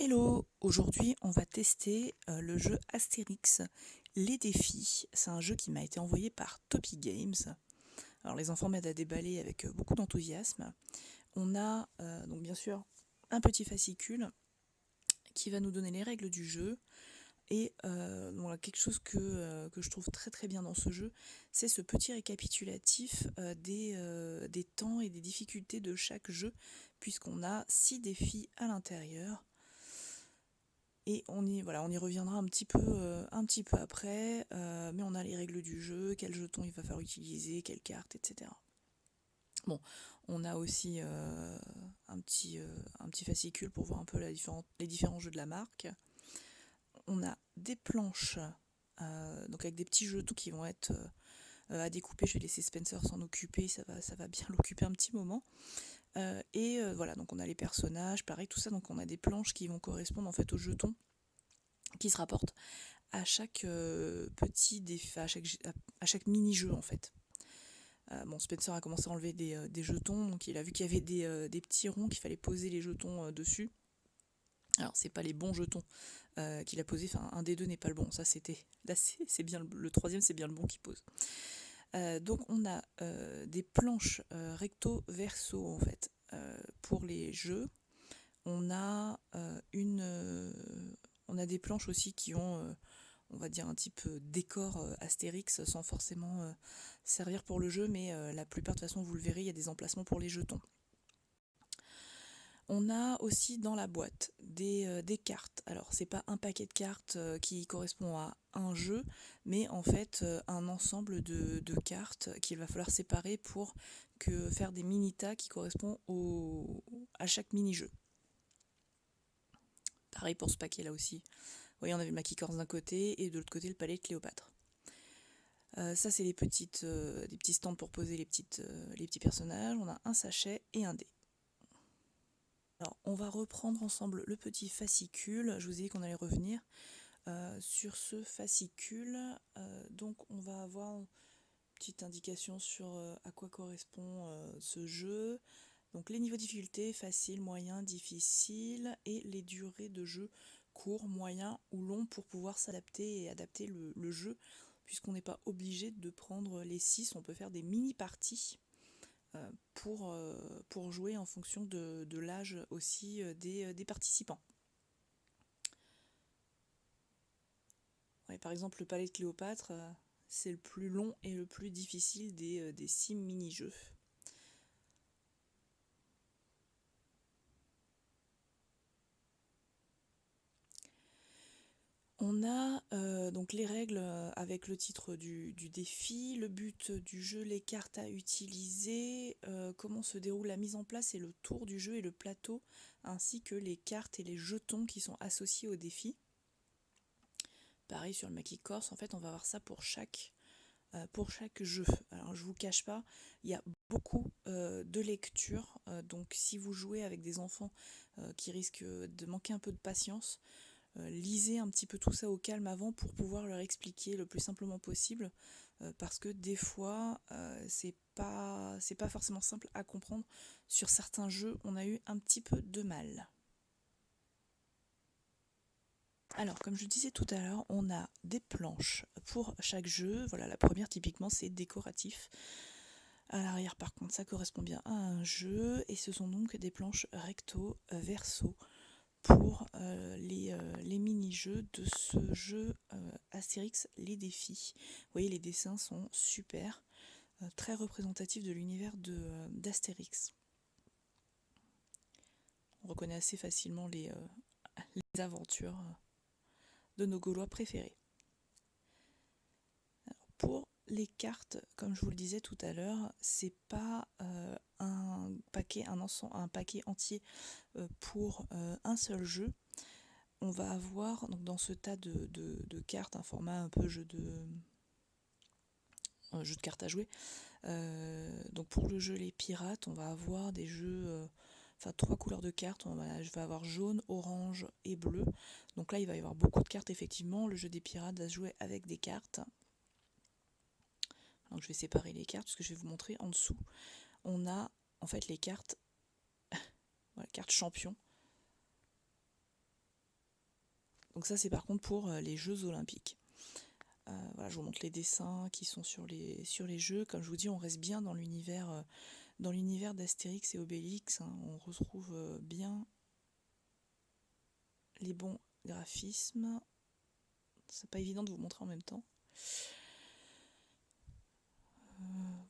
Hello, aujourd'hui on va tester le jeu Astérix, les défis. C'est un jeu qui m'a été envoyé par Topi Games. Alors les enfants m'aident à déballer avec beaucoup d'enthousiasme. On a donc bien sûr un petit fascicule qui va nous donner les règles du jeu. Et voilà, quelque chose que je trouve très très bien dans ce jeu, c'est ce petit récapitulatif des temps et des difficultés de chaque jeu, puisqu'on a 6 défis à l'intérieur. Et on y reviendra un petit peu après, mais on a les règles du jeu, quel jeton il va falloir utiliser, quelle carte, etc. Bon, on a aussi un petit fascicule pour voir un peu les différents jeux de la marque. On a des planches, donc avec des petits jetons qui vont être à découper. Je vais laisser Spencer s'en occuper, ça va bien l'occuper un petit moment. Voilà, donc on a les personnages, pareil, tout ça. Donc on a des planches qui vont correspondre en fait aux jetons qui se rapportent à chaque petit défi, à chaque mini-jeu en fait. Bon, Spencer a commencé à enlever des jetons, donc il a vu qu'il y avait des petits ronds qu'il fallait poser les jetons dessus. Alors c'est pas les bons jetons qu'il a posés, enfin un des deux n'est pas le bon, ça c'était, là c'est bien le troisième, c'est bien le bon qu'il pose. Donc on a des planches recto verso en fait pour les jeux. On a on a des planches aussi qui ont on va dire un type décor Astérix sans forcément servir pour le jeu, mais la plupart de toute façon vous le verrez, il y a des emplacements pour les jetons. On a aussi dans la boîte des cartes. Alors c'est pas un paquet de cartes qui correspond à un jeu, mais en fait un ensemble de cartes qu'il va falloir séparer pour faire des mini-tas qui correspondent à chaque mini-jeu. Pareil pour ce paquet là aussi. Vous voyez, on avait le Maquis Corse d'un côté et de l'autre côté le palais de Cléopâtre. Ça c'est des petits stands pour poser les petits personnages. On a un sachet et un dé. Alors, on va reprendre ensemble le petit fascicule. Je vous ai dit qu'on allait revenir sur ce fascicule. Donc, on va avoir une petite indication sur à quoi correspond ce jeu. Donc, les niveaux de difficulté, facile, moyen, difficile, et les durées de jeu court, moyen ou long pour pouvoir s'adapter et adapter le jeu, puisqu'on n'est pas obligé de prendre les 6. On peut faire des mini-parties pour jouer en fonction de l'âge aussi des participants. Ouais, par exemple, le palais de Cléopâtre, c'est le plus long et le plus difficile des 6 mini-jeux. On a donc les règles avec le titre du défi, le but du jeu, les cartes à utiliser, comment se déroule la mise en place et le tour du jeu et le plateau, ainsi que les cartes et les jetons qui sont associés au défi. Pareil sur le Maquis Corse, en fait on va voir ça pour chaque jeu. Alors je vous cache pas, il y a beaucoup de lectures, donc si vous jouez avec des enfants qui risquent de manquer un peu de patience, lisez un petit peu tout ça au calme avant pour pouvoir leur expliquer le plus simplement possible, parce que des fois c'est pas forcément simple à comprendre. Sur certains jeux, on a eu un petit peu de mal. Alors, comme je disais tout à l'heure, on a des planches pour chaque jeu. Voilà, la première, typiquement, c'est décoratif. À l'arrière, par contre, ça correspond bien à un jeu. Et ce sont donc des planches recto, verso pour les mini-jeux de ce jeu Astérix, les défis. Vous voyez, les dessins sont super, très représentatifs de l'univers d'Astérix. On reconnaît assez facilement les aventures de nos Gaulois préférés. Alors, pour les cartes, comme je vous le disais tout à l'heure, c'est pas un paquet entier pour un seul jeu. On va avoir donc dans ce tas de cartes un format un peu un jeu de cartes à jouer. Donc pour le jeu Les Pirates, on va avoir des jeux, enfin 3 couleurs de cartes. Je vais avoir jaune, orange et bleu. Donc là, il va y avoir beaucoup de cartes effectivement. Le jeu des pirates va se jouer avec des cartes. Donc je vais séparer les cartes parce que je vais vous montrer en dessous. On a en fait les cartes, voilà, cartes champions. Donc ça c'est par contre pour les Jeux Olympiques. Voilà, je vous montre les dessins qui sont sur les jeux. Comme je vous dis, on reste bien dans l'univers d'Astérix et Obélix, hein. On retrouve bien les bons graphismes. C'est pas évident de vous montrer en même temps.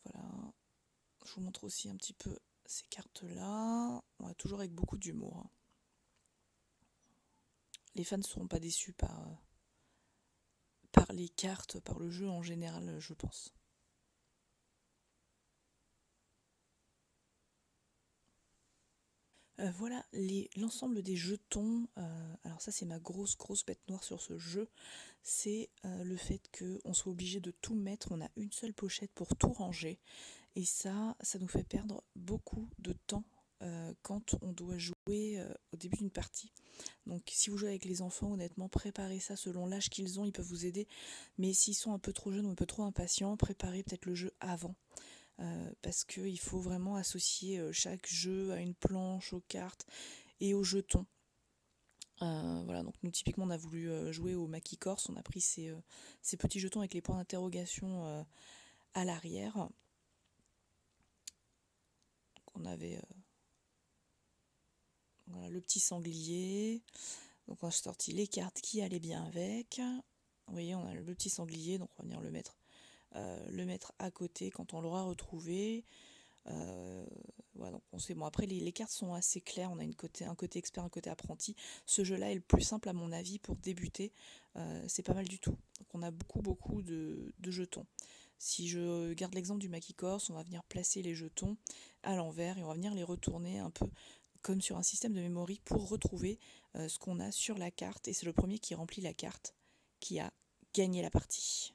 Voilà. Je vous montre aussi un petit peu ces cartes-là. Toujours avec beaucoup d'humour, hein. Les fans ne seront pas déçus par les cartes, par le jeu en général, je pense. Voilà l'ensemble des jetons. Alors ça c'est ma grosse bête noire sur ce jeu. C'est le fait qu'on soit obligé de tout mettre. On a une seule pochette pour tout ranger. Et ça nous fait perdre beaucoup de temps quand on doit jouer au début d'une partie. Donc si vous jouez avec les enfants, honnêtement, préparez ça selon l'âge qu'ils ont, ils peuvent vous aider. Mais s'ils sont un peu trop jeunes ou un peu trop impatients, préparez peut-être le jeu avant. Parce qu'il faut vraiment associer chaque jeu à une planche, aux cartes et aux jetons. Voilà, donc nous typiquement on a voulu jouer au maquis corse, on a pris ces petits jetons avec les points d'interrogation à l'arrière. On avait voilà, le petit sanglier, donc on a sorti les cartes qui allaient bien avec. Vous voyez, on a le petit sanglier, donc on va venir le mettre à côté quand on l'aura retrouvé. Voilà, donc on sait, bon, après les cartes sont assez claires, on a un côté expert, un côté apprenti. Ce jeu-là est le plus simple à mon avis pour débuter, c'est pas mal du tout. Donc on a beaucoup de jetons. Si je garde l'exemple du maquis corse, on va venir placer les jetons à l'envers et on va venir les retourner un peu comme sur un système de memory pour retrouver ce qu'on a sur la carte. Et c'est le premier qui remplit la carte qui a gagné la partie.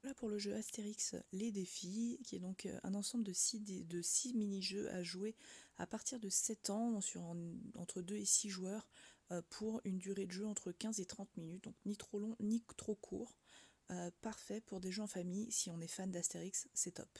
Voilà pour le jeu Astérix Les Défis, qui est donc un ensemble de 6 mini-jeux à jouer à partir de 7 ans, entre 2 et 6 joueurs, pour une durée de jeu entre 15 et 30 minutes, donc ni trop long ni trop court. Parfait pour des jeux en famille, si on est fan d'Astérix, c'est top.